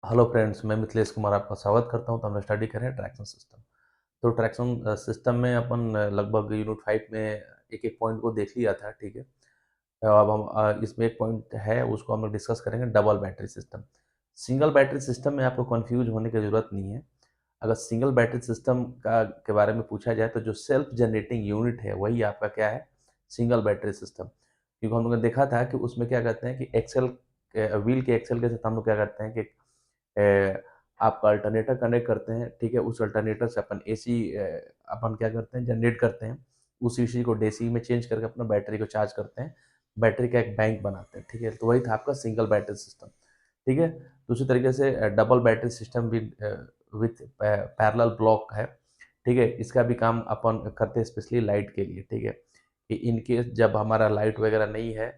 Hello friends, मैं मिथिलेश कुमार आपका स्वागत करता हूं। तो हम स्टडी कर रहे हैं ट्रैक्शन सिस्टम। तो ट्रैक्शन सिस्टम में अपन लगभग यूनिट 5 में एक एक पॉइंट को देख लिया था। ठीक है, अब हम इसमें एक पॉइंट है, उसको हम लोग डिस्कस करेंगे, double battery system. Single battery system में आपको कंफ्यूज होने की ज़रूरत नहीं है। अगर सिंगल बैटरी सिस्टम का के बारे में पूछा जाए तो जो सेल्फ जनरेटिंग यूनिट है वही आपका क्या है, सिंगल बैटरी सिस्टम। क्योंकि हम लोगों ने देखा था कि उसमें क्या करते हैं कि एक्सेल व्हील के एक्सेल के साथ हम लोग क्या करते हैं कि आपका अल्टरनेटर कनेक्ट करते हैं। ठीक है, उस अल्टरनेटर से अपन एसी अपन क्या करते हैं, जनरेट करते हैं। उसी एसी को डीसी में चेंज करके अपना बैटरी को चार्ज करते हैं, बैटरी का एक बैंक बनाते हैं। ठीक है, तो वही था आपका सिंगल बैटरी सिस्टम। ठीक है, दूसरी तरीके से double battery system with parallel block है। ठीक है, इसका भी काम अपन करते हैं स्पेशली लाइट के लिए। ठीक है, कि इन केस जब हमारा लाइट वगैरह नहीं है,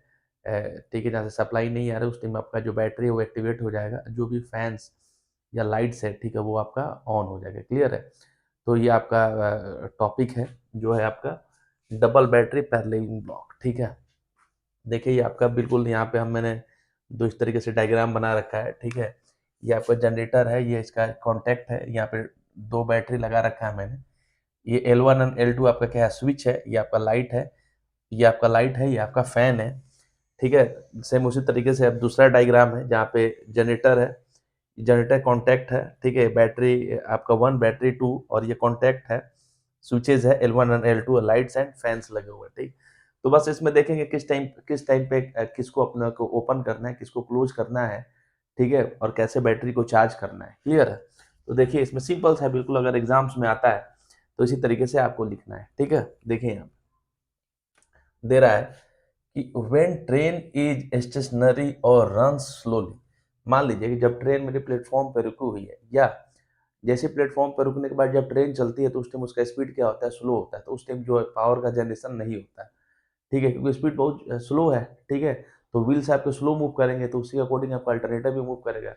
ठीक है, जहाँ से सप्लाई नहीं आ रहा है, उस टाइम आपका जो बैटरी है वो एक्टिवेट हो जाएगा, जो भी फैंस या लाइट्स है, ठीक है, वो आपका ऑन हो जाएगा। क्लियर है? तो ये आपका टॉपिक है, जो है आपका डबल बैटरी पैरेलल ब्लॉक। ठीक है, देखिए ये आपका बिल्कुल यहाँ पे मैंने दो इस तरीके से डायग्राम बना रखा है। ठीक है, ये आपका जनरेटर है, ये इसका कॉन्टैक्ट है, यहाँ पे दो बैटरी लगा रखा है मैंने। ये L1 और L2 आपका क्या है, स्विच है। ये आपका लाइट है, ये आपका लाइट है, ये आपका फैन है। ठीक है, सेम उसी तरीके से अब दूसरा डायग्राम है जहाँ पे जनरेटर है, जनरेटर कॉन्टैक्ट है। ठीक है, बैटरी आपका 1, बैटरी 2, और ये कॉन्टैक्ट है, स्विचेज है L1 और L2, लाइट्स एंड फैंस लगे हुए हैं। ठीक, तो बस इसमें देखेंगे किस टाइम पे किसको अपने को ओपन करना है, किसको क्लोज करना है। ठीक है, और कैसे बैटरी को चार्ज करना है। क्लियर है? तो देखिए इसमें सिंपल है बिल्कुल, अगर एग्जाम्स में आता है तो इसी तरीके से आपको लिखना है। ठीक है, देखिए यहाँ दे रहा है कि व्हेन ट्रेन इज स्टेशनरी और रन स्लोली। मान लीजिए कि जब ट्रेन मेरे प्लेटफॉर्म पर रुकी हुई है, या जैसे प्लेटफॉर्म पर रुकने के बाद जब ट्रेन चलती है तो उस टाइम उसका स्पीड क्या होता है, स्लो होता है। तो उस टाइम जो है पावर का जनरेशन नहीं होता है। ठीक है, क्योंकि स्पीड बहुत स्लो है। ठीक है, तो व्हील्स आपके स्लो मूव करेंगे तो उसी अकॉर्डिंग आपका अल्टरनेटर भी मूव करेगा।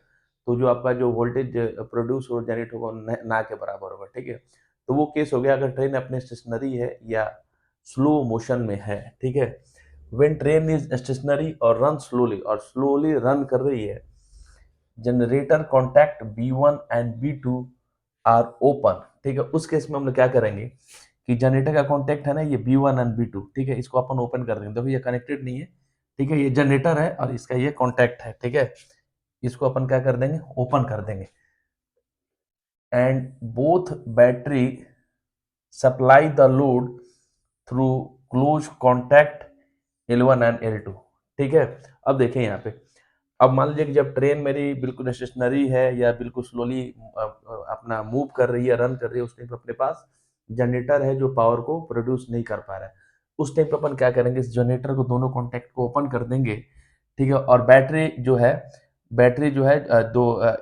तो जो आपका जो वोल्टेज प्रोड्यूस और जनरेट होगा ना के बराबर होगा। ठीक है, तो वो केस हो गया अगर ट्रेन अपने स्टेशनरी है या स्लो मोशन में है। ठीक है, व्हेन ट्रेन इज स्टेशनरी और रन स्लोली, और स्लोली रन कर रही है, generator contact B1 and B2 are open. ठीक है, उस केस में हम लोग क्या करेंगे कि जनरेटर का कॉन्टैक्ट है ना, ये B1 एंड B2, ठीक है, इसको अपन ओपन कर देंगे। देखो ये कनेक्टेड नहीं है। ठीक है, ये जनरेटर है और इसका ये कॉन्टैक्ट है। ठीक है, इसको अपन क्या कर देंगे, ओपन कर देंगे। And both battery supply the load through close contact L1 and L2। ठीक है, अब देखें यहाँ पे, अब मान लीजिए कि जब ट्रेन मेरी बिल्कुल स्टेशनरी है या बिल्कुल स्लोली अपना मूव कर रही है, रन कर रही है, उस टाइम पे अपने पास जनरेटर है जो पावर को प्रोड्यूस नहीं कर पा रहा है। उस टाइम पे अपन क्या करेंगे, इस जनरेटर को दोनों कॉन्टैक्ट को ओपन कर देंगे। ठीक है, और बैटरी जो है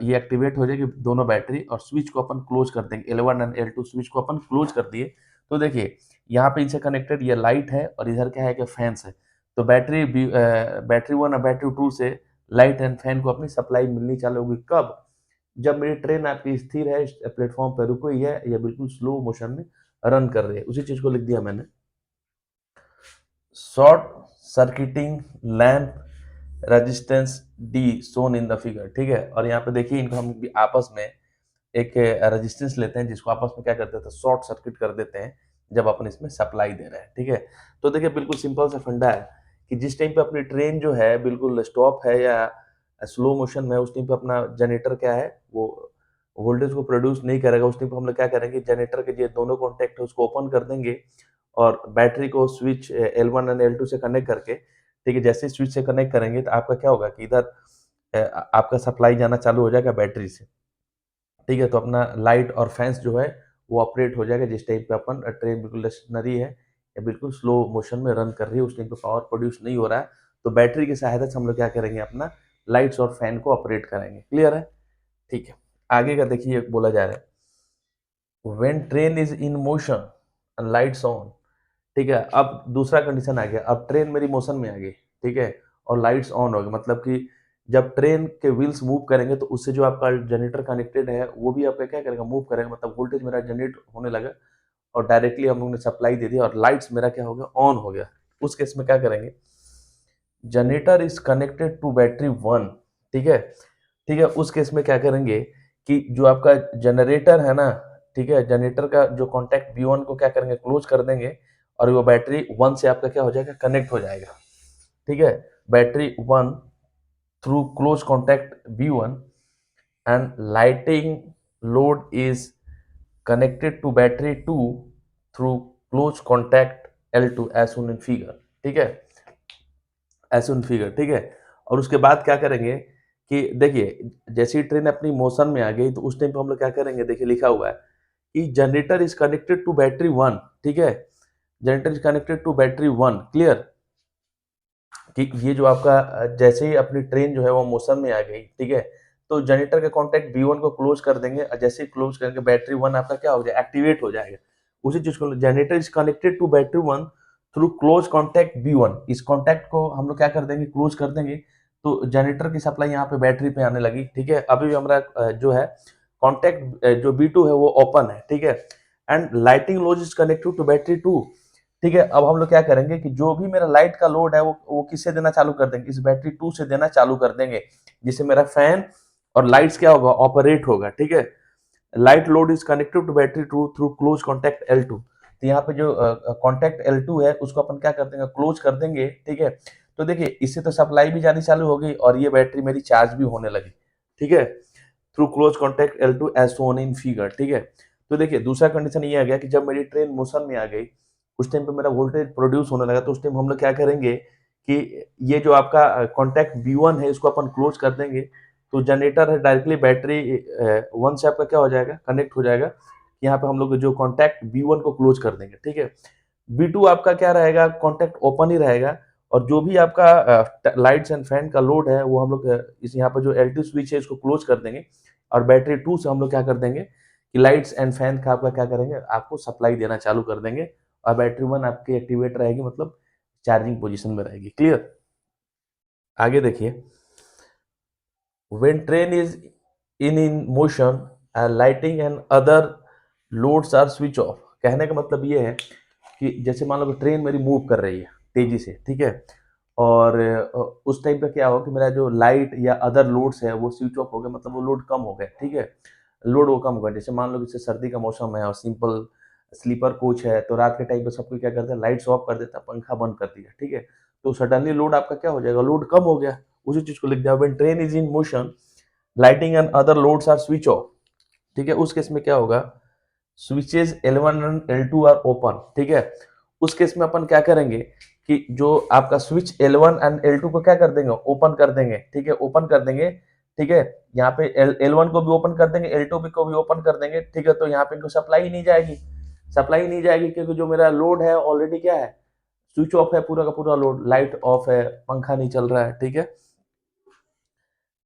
ये एक्टिवेट हो जाएगी दोनों बैटरी, और स्विच को अपन क्लोज कर देंगे, L1 एंड L2 स्विच को अपन क्लोज कर दिए। तो देखिए यहाँ पे इनसे कनेक्टेड ये लाइट है और इधर क्या है कि फैंस है। तो बैटरी 1 और बैटरी 2 से लाइट एंड फैन को अपनी सप्लाई मिलनी चालू होगी। कब? जब मेरी ट्रेन आपकी स्थिर है, प्लेटफॉर्म पर रुकी हुई है, या बिल्कुल स्लो मोशन में रन कर रही है। उसी चीज को लिख दिया मैंने, short circuiting lamp resistance D shown in the figure. ठीक है, और यहाँ पे देखिए इनको हम भी आपस में एक रेजिस्टेंस लेते हैं, जिसको आपस में क्या करते हैं, शॉर्ट सर्किट कर देते हैं जब अपन इसमें सप्लाई दे रहे हैं। ठीक है, तो देखिए बिल्कुल सिंपल सा फंडा है कि जिस टाइम पे अपनी ट्रेन जो है बिल्कुल स्टॉप है या स्लो मोशन में है, उस टाइम पे अपना जनरेटर क्या है, वो वोल्टेज को प्रोड्यूस नहीं करेगा। उस टाइम पे हम लोग क्या करेंगे, जनरेटर के जो दोनों कॉन्टैक्ट है उसको ओपन कर देंगे, और बैटरी को स्विच L1 एंड L2 से कनेक्ट करके, ठीक है, जैसे स्विच से कनेक्ट करेंगे तो आपका क्या होगा कि इधर आपका सप्लाई जाना चालू हो जाएगा बैटरी से। ठीक है, तो अपना लाइट और फैंस जो है वो ऑपरेट हो जाएगा जिस टाइम पे अपन ट्रेन बिल्कुल स्टेशनरी है या बिल्कुल स्लो मोशन में रन कर रही है, उस टाइम पे पावर प्रोड्यूस नहीं हो रहा है। तो बैटरी की सहायता से हम लोग क्या करेंगे, अपना लाइट्स और फैन को ऑपरेट करेंगे। क्लियर है? ठीक है, आगे का देखिए बोला जा रहा है, when train is in motion and lights on. ठीक है, अब दूसरा कंडीशन आ गया, अब ट्रेन मेरी मोशन में आ गई। ठीक है, और लाइट्स ऑन हो गई, मतलब कि जब ट्रेन के व्हील्स मूव करेंगे तो उससे जो आपका जनरेटर कनेक्टेड है वो भी आपका क्या करेगा, मूव करेगा, मतलब वोल्टेज मेरा जनरेट होने लगा, और डायरेक्टली हम लोग ने सप्लाई दे दी और लाइट्स मेरा क्या हो गया, ऑन हो गया। उस केस में क्या करेंगे, generator is connected to battery 1। ठीक है, ठीक है, उस केस में क्या करेंगे कि जो आपका जनरेटर है ना, ठीक है, जनरेटर का जो कॉन्टैक्ट B1 को क्या करेंगे, क्लोज कर देंगे और वो बैटरी 1 से आपका क्या हो जाएगा, कनेक्ट हो जाएगा। ठीक है, battery 1 through close contact B1 and lighting load is connected to battery 2 through close contact L2 as shown in figure. ठीक है, एज शोन फिगर। ठीक है, और उसके बाद क्या करेंगे कि देखिए, जैसे ही ट्रेन अपनी मोशन में आ गई तो उस टाइम पे हम लोग क्या करेंगे, देखिए लिखा हुआ है कि generator is connected to battery 1। ठीक है, generator is connected to battery 1, clear, कि ये जो आपका जैसे ही अपनी ट्रेन जो है वो मोशन में आ गई, ठीक है, तो जनरेटर के कॉन्टैक्ट B1 को क्लोज कर देंगे और जैसे ही क्लोज करेंगे बैटरी 1 आपका क्या हो जाएगा, एक्टिवेट हो जाएगा। उसी चीज को generator is connected to battery 1 through close contact B1, इस कॉन्टैक्ट को हम लोग क्या कर देंगे, क्लोज कर देंगे, तो जनरेटर की सप्लाई यहाँ पे बैटरी पे आने लगी। ठीक है, अभी भी हमारा जो है कॉन्टैक्ट जो B2 है वो ओपन है। ठीक है, and lighting load is connected to battery 2। ठीक है, अब हम लोग क्या करेंगे कि जो भी मेरा लाइट का लोड है वो किससे देना चालू कर देंगे, इस बैटरी 2 से देना चालू कर देंगे, जिससे मेरा फैन और लाइट्स क्या होगा, ऑपरेट होगा। ठीक है, light load is connected to battery 2 through close contact L2। तो यहाँ पे जो कॉन्टैक्ट L2 है उसको अपन क्या कर देंगे, क्लोज कर देंगे। ठीक है, तो देखिए इससे तो सप्लाई भी जानी चालू हो गई और ये बैटरी मेरी चार्ज भी होने लगी। ठीक है, through close contact L2 as shown in figure. ठीक है, तो देखिए दूसरा कंडीशन ये आ गया कि जब मेरी ट्रेन मोशन में आ गई उस टाइम पे मेरा वोल्टेज प्रोड्यूस होने लगा, तो उस टाइम हम लोग क्या करेंगे कि ये जो आपका कॉन्टैक्ट B1 है इसको अपन क्लोज कर देंगे, तो जनरेटर है डायरेक्टली बैटरी 1 से आपका क्या हो जाएगा, कनेक्ट हो जाएगा। यहाँ पे हम लोग जो कॉन्टैक्ट B1 को क्लोज कर देंगे। ठीक है, B2 आपका क्या रहेगा, कॉन्टैक्ट ओपन ही रहेगा और जो भी आपका लाइट्स एंड फैन का लोड है वो हम लोग इस यहाँ पर जो L2 स्विच है इसको क्लोज कर देंगे और बैटरी 2 से हम लोग क्या कर देंगे कि लाइट्स एंड फैन का आपका क्या करेंगे, आपको सप्लाई देना चालू कर देंगे और बैटरी 1 आपकी एक्टिवेट रहेगी, मतलब चार्जिंग पोजीशन में रहेगी। क्लियर, आगे देखिए, when train is in motion lighting and other loads are switch off। कहने का मतलब ये है कि जैसे मान लो कि ट्रेन मेरी मूव कर रही है तेजी से, ठीक है, और उस टाइम पे क्या होगा कि मेरा जो लाइट या अदर लोड्स है वो स्विच ऑफ हो गया, मतलब वो लोड कम हो गया। ठीक है, लोड वो कम हो गया, जैसे मान लो कि सर्दी का मौसम है और सिंपल स्लीपर कोच है तो रात के टाइम पे सब कोई क्या करता है, लाइट्स ऑफ कर देता है, पंखा बंद कर दिया। ठीक है, तो सडनली लोड आपका क्या हो जाएगा, लोड कम हो गया। उसी चीज को लिख दिया, when train is in motion lighting and other loads are switch off. ठीक है, उस केस में क्या होगा, switches L1 and L2 are open. ठीक है, उस केस में अपन क्या करेंगे कि जो आपका स्विच L1 एंड L2 को क्या कर देंगे, ओपन कर देंगे। ठीक है, ओपन कर देंगे। ठीक है, यहाँ पे L1 को भी ओपन कर देंगे, L2 को भी ओपन कर देंगे। ठीक है, तो यहाँ पे इनको सप्लाई ही नहीं जाएगी, सप्लाई ही नहीं जाएगी क्योंकि जो मेरा लोड है ऑलरेडी क्या है, स्विच ऑफ है, पूरा का पूरा लोड, लाइट ऑफ है, पंखा नहीं चल रहा है। ठीक है,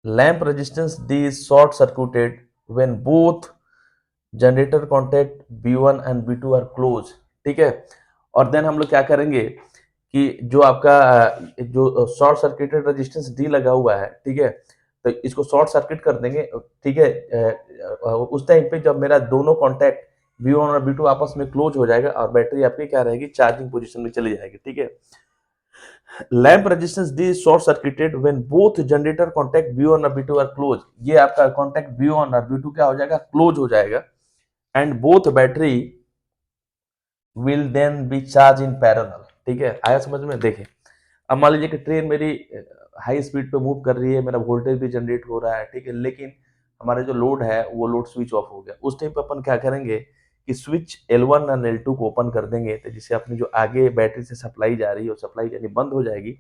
lamp resistance D is short circuited when both generator contact B1 and B2 are close. ठीक है, और देन हम लोग क्या करेंगे कि जो आपका जो शॉर्ट सर्किटेड रेजिस्टेंस D लगा हुआ है, ठीक है, तो इसको शॉर्ट सर्किट कर देंगे। ठीक है, उस टाइम पे जब मेरा दोनों कॉन्टैक्ट B1 और B2 आपस में क्लोज हो जाएगा और बैटरी आपकी क्या रहेगी, चार्जिंग पोजीशन में चली जाएगी। ठीक है, lamp resistance D short circuited when both generator contact B1 और B2 आर क्लोज। ये आपका कॉन्टैक्ट B1 और B2 क्या हो जाएगा, क्लोज हो जाएगा and both battery will then be charge in parallel. ठीक है, आया समझ में। देखें, अब मान लीजिए कि ट्रेन मेरी हाई स्पीड पे मूव कर रही है, मेरा वोल्टेज भी जनरेट हो रहा है। ठीक है, लेकिन हमारा जो लोड है वो लोड स्विच ऑफ हो गया। उस टाइम पे अपन क्या करेंगे कि स्विच L1 और L2 को ओपन कर देंगे, तो जिससे अपनी जो आगे बैटरी से सप्लाई जा रही है वो सप्लाई यानी बंद हो जाएगी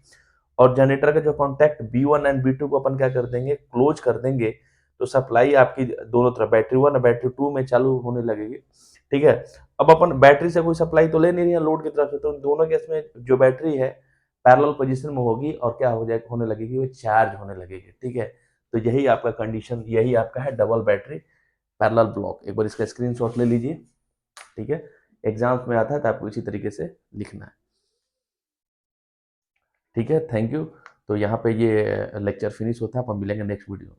और जनरेटर का जो कॉन्टैक्ट B1 एंड B2 को अपन क्या कर देंगे, क्लोज कर देंगे, तो सप्लाई आपकी दोनों तरफ बैटरी 1 और बैटरी 2 में चालू होने लगेगी। ठीक है, अब अपन बैटरी से कोई सप्लाई तो ले नहीं रही है लोड की तरफ से, तो दोनों केस में जो बैटरी है पैरेलल पोजीशन में होगी और क्या हो जाएगा, होने लगेगी, वो चार्ज होने लगेगी। ठीक है, तो यही आपका कंडीशन, यही आपका है डबल बैटरी पैरेलल ब्लॉक। एक बार इसका स्क्रीनशॉट ले लीजिए। ठीक है, एग्जाम्स में आता है तो आपको इसी तरीके से लिखना है। ठीक है, थैंक यू। तो यहाँ पे ये लेक्चर फिनिश होता है, अपन मिलेंगे नेक्स्ट वीडियो में।